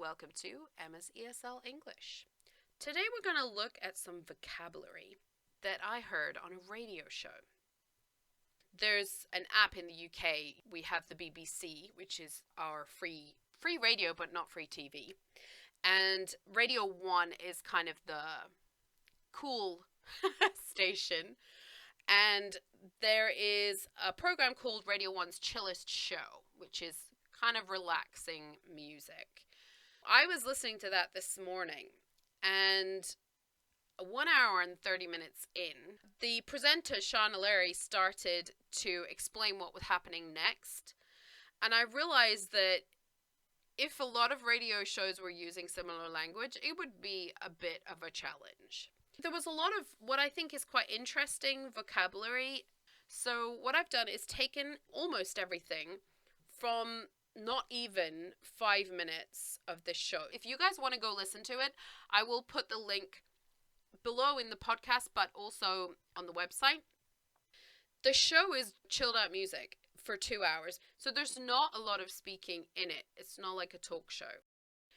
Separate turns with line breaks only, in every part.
welcome to Emma's ESL English. Today we're going to look at some vocabulary that I heard on a radio show. There's an app in the UK. We have the BBC, which is our free radio but not free TV. And Radio 1 is kind of the cool station. And there is a program called Radio 1's Chillest show, which is kind of relaxing music. I was listening to that this morning, and 1 hour and 30 minutes in, the presenter, Sian Eleri, started to explain what was happening next. And I realized that if a lot of radio shows were using similar language, it would be a bit of a challenge. There was a lot of what I think is quite interesting vocabulary. So what I've done is taken almost everything from not even 5 minutes of this show. If you guys want to go listen to it, I will put the link below in the podcast, but also on the website. The show is chilled out music for 2 hours, so there's not a lot of speaking in it. It's not like a talk show.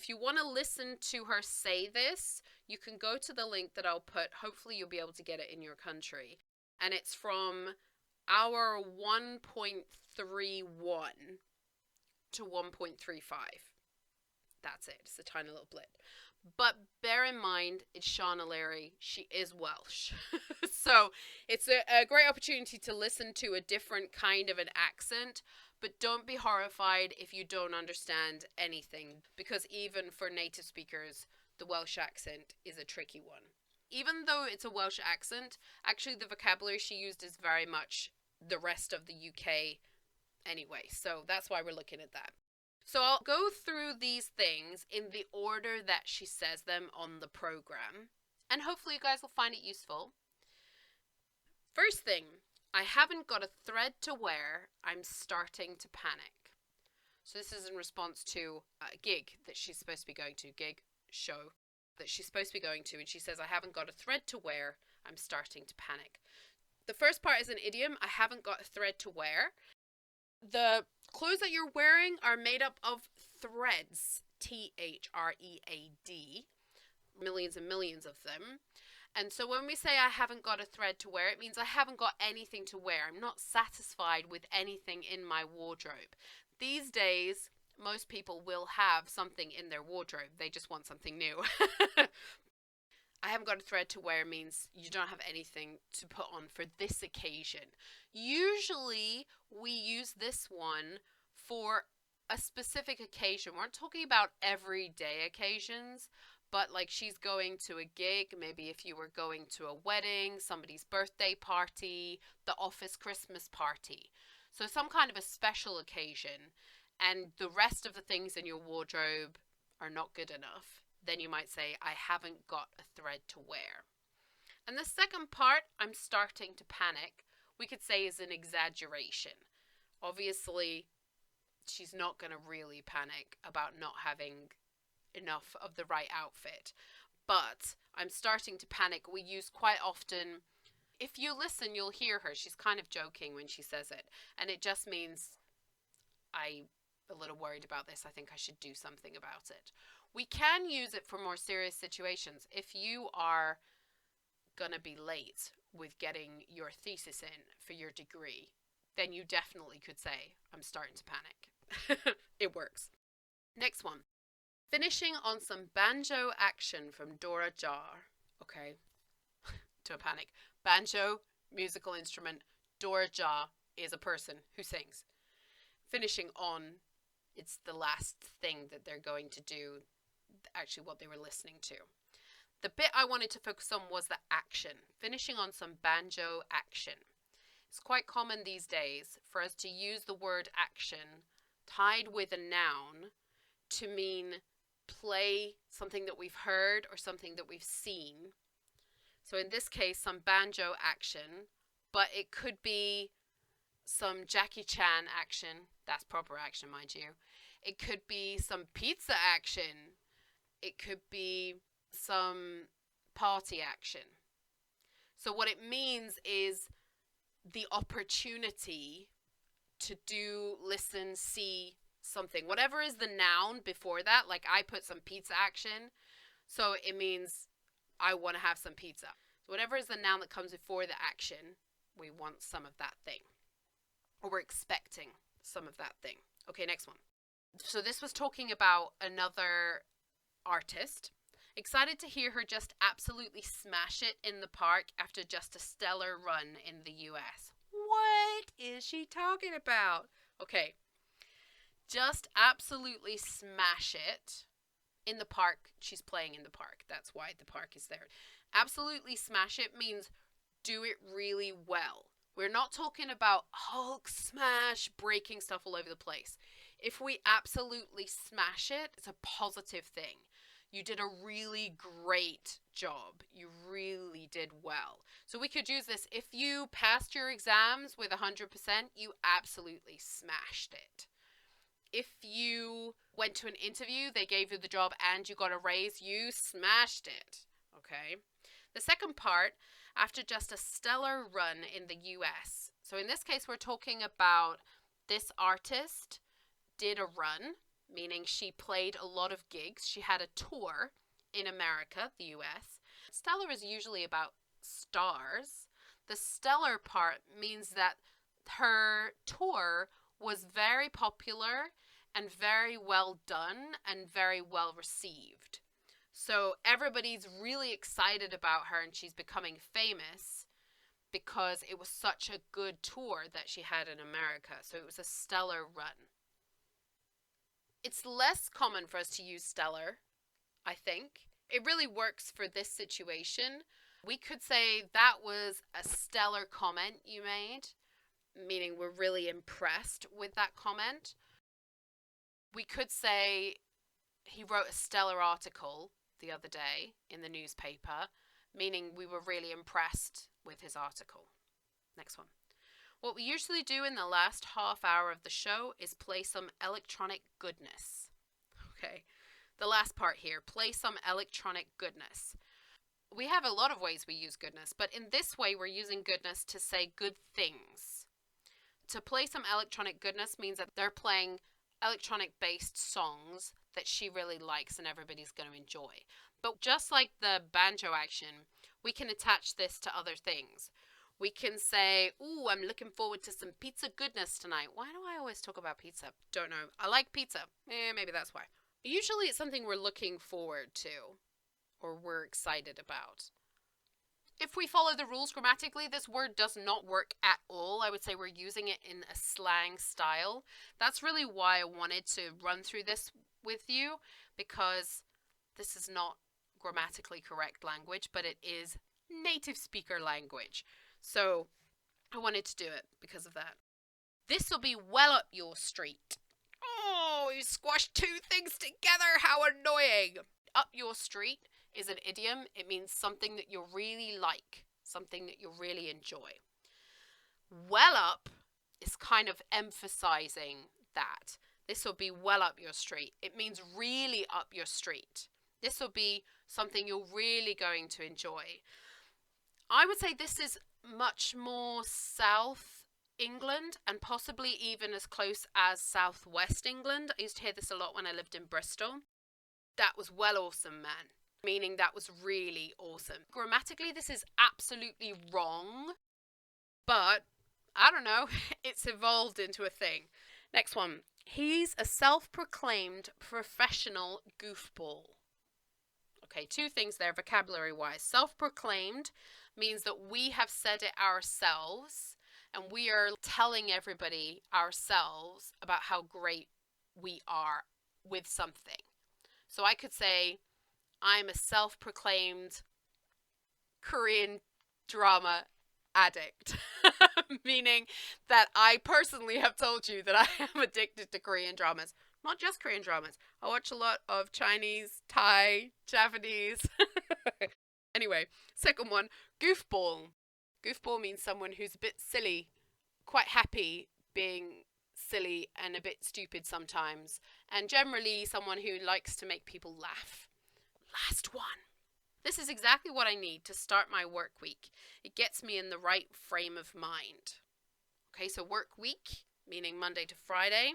If you want to listen to her say this, you can go to the link that I'll put. Hopefully you'll be able to get it in your country. And it's from hour 1.31 to 1.35. That's it. It's a tiny little blip. But bear in mind, it's Sian Eleri. She is Welsh. So it's a great opportunity to listen to a different kind of an accent. But don't be horrified if you don't understand anything, because even for native speakers, the Welsh accent is a tricky one. Even though it's a Welsh accent, actually the vocabulary she used is very much the rest of the UK anyway. So that's why we're looking at that. So I'll go through these things in the order that she says them on the program, and hopefully you guys will find it useful. First thing, I haven't got a thread to wear, I'm starting to panic. So this is in response to a gig that she's supposed to be going to, show that she's supposed to be going to, and she says, I haven't got a thread to wear, I'm starting to panic. The first part is an idiom, I haven't got a thread to wear. The clothes that you're wearing are made up of threads, T-H-R-E-A-D, millions and millions of them. And so when we say I haven't got a thread to wear, it means I haven't got anything to wear. I'm not satisfied with anything in my wardrobe. These days, most people will have something in their wardrobe. They just want something new. I haven't got a thread to wear means you don't have anything to put on for this occasion. Usually, we use this one for a specific occasion. We're not talking about everyday occasions, but like she's going to a gig, maybe if you were going to a wedding, somebody's birthday party, the office Christmas party. So some kind of a special occasion, and the rest of the things in your wardrobe are not good enough. Then you might say, I haven't got a thread to wear. And the second part, I'm starting to panic, we could say is an exaggeration. Obviously, she's not going to really panic about not having enough of the right outfit. But I'm starting to panic, we use quite often. If you listen, you'll hear her. She's kind of joking when she says it. And it just means, I'm a little worried about this. I think I should do something about it. We can use it for more serious situations. If you are going to be late with getting your thesis in for your degree, then you definitely could say, I'm starting to panic. It works. Next one. Finishing on some banjo action from Dora Jar. Okay. To a panic. Banjo, musical instrument. Dora Jar is a person who sings. Finishing on, it's the last thing that they're going to do, actually what they were listening to. The bit I wanted to focus on was the action. Finishing on some banjo action. It's quite common these days for us to use the word action tied with a noun to mean play something that we've heard or something that we've seen. So in this case, some banjo action, but it could be some Jackie Chan action. That's proper action, mind you. It could be some pizza action. It could be some party action. So what it means is the opportunity to do, listen, see something. Whatever is the noun before that, like I put some pizza action, so it means I want to have some pizza. So whatever is the noun that comes before the action, we want some of that thing. Or we're expecting some of that thing. Okay, next one. So this was talking about another artist. Excited to hear her just absolutely smash it in the park after just a stellar run in the US. What is she talking about? Okay, just absolutely smash it in the park. She's playing in the park. That's why the park is there. Absolutely smash it means do it really well. We're not talking about Hulk smash, breaking stuff all over the place. If we absolutely smash it, it's a positive thing. You did a really great job. You really did well. So we could use this. If you passed your exams with 100%, you absolutely smashed it. If you went to an interview, they gave you the job and you got a raise, you smashed it. Okay. The second part, after just a stellar run in the US. So in this case, we're talking about this artist did a run, meaning she played a lot of gigs. She had a tour in America, the US. Stellar is usually about stars. The stellar part means that her tour was very popular and very well done and very well received. So everybody's really excited about her and she's becoming famous because it was such a good tour that she had in America. So it was a stellar run. It's less common for us to use stellar, I think. It really works for this situation. We could say that was a stellar comment you made, meaning we're really impressed with that comment. We could say he wrote a stellar article the other day in the newspaper, meaning we were really impressed with his article. Next one. What we usually do in the last half hour of the show is play some electronic goodness. Okay, the last part here, play some electronic goodness. We have a lot of ways we use goodness, but in this way we're using goodness to say good things. To play some electronic goodness means that they're playing electronic-based songs that she really likes and everybody's going to enjoy. But just like the banjo action, we can attach this to other things. We can say, ooh, I'm looking forward to some pizza goodness tonight. Why do I always talk about pizza? Don't know. I like pizza. Maybe that's why. Usually it's something we're looking forward to or we're excited about. If we follow the rules grammatically, this word does not work at all. I would say we're using it in a slang style. That's really why I wanted to run through this with you, because this is not grammatically correct language, but it is native speaker language. So I wanted to do it because of that. This will be well up your street. Oh, you squashed two things together. How annoying. Up your street is an idiom. It means something that you really like, something that you really enjoy. Well up is kind of emphasizing that. This will be well up your street. It means really up your street. This will be something you're really going to enjoy. I would say this is much more South England and possibly even as close as Southwest England. I used to hear this a lot when I lived in Bristol. That was well awesome, man. Meaning that was really awesome. Grammatically, this is absolutely wrong. But, I don't know, it's evolved into a thing. Next one. He's a self-proclaimed professional goofball. Okay, two things there vocabulary-wise. Self-proclaimed means that we have said it ourselves and we are telling everybody ourselves about how great we are with something. So I could say, I'm a self-proclaimed Korean drama addict, meaning that I personally have told you that I am addicted to Korean dramas. Not just Korean dramas. I watch a lot of Chinese, Thai, Japanese. Anyway, second one, goofball. Goofball means someone who's a bit silly, quite happy being silly and a bit stupid sometimes, and generally someone who likes to make people laugh. Last one. This is exactly what I need to start my work week. It gets me in the right frame of mind. Okay, so work week, meaning Monday to Friday.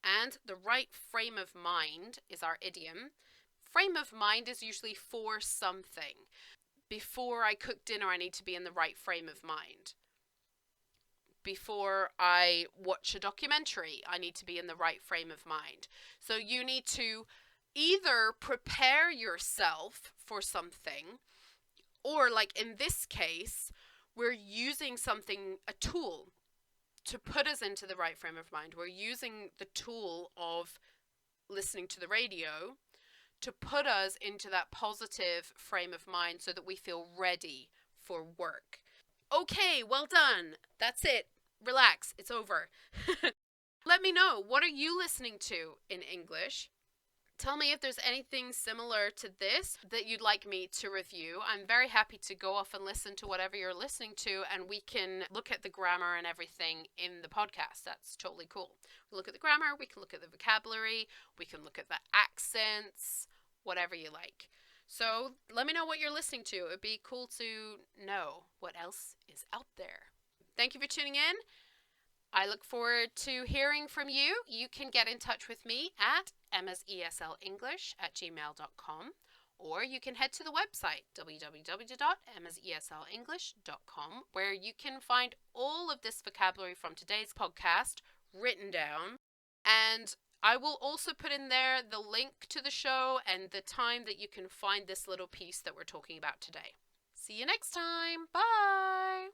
And the right frame of mind is our idiom. Frame of mind is usually for something. Before I cook dinner, I need to be in the right frame of mind. Before I watch a documentary, I need to be in the right frame of mind. So you need to either prepare yourself for something, or like in this case, we're using something, a tool, to put us into the right frame of mind. We're using the tool of listening to the radio to put us into that positive frame of mind so that we feel ready for work. Okay, well done. That's it. Relax. It's over. Let me know, what are you listening to in English? Tell me if there's anything similar to this that you'd like me to review. I'm very happy to go off and listen to whatever you're listening to, and we can look at the grammar and everything in the podcast. That's totally cool. We look at the grammar, we can look at the vocabulary, we can look at the accents, whatever you like. So let me know what you're listening to. It'd be cool to know what else is out there. Thank you for tuning in. I look forward to hearing from you. You can get in touch with me at emmaseslenglish@gmail.com, or you can head to the website www.emmaseslenglish.com, where you can find all of this vocabulary from today's podcast written down. And I will also put in there the link to the show and the time that you can find this little piece that we're talking about today. See you next time. Bye.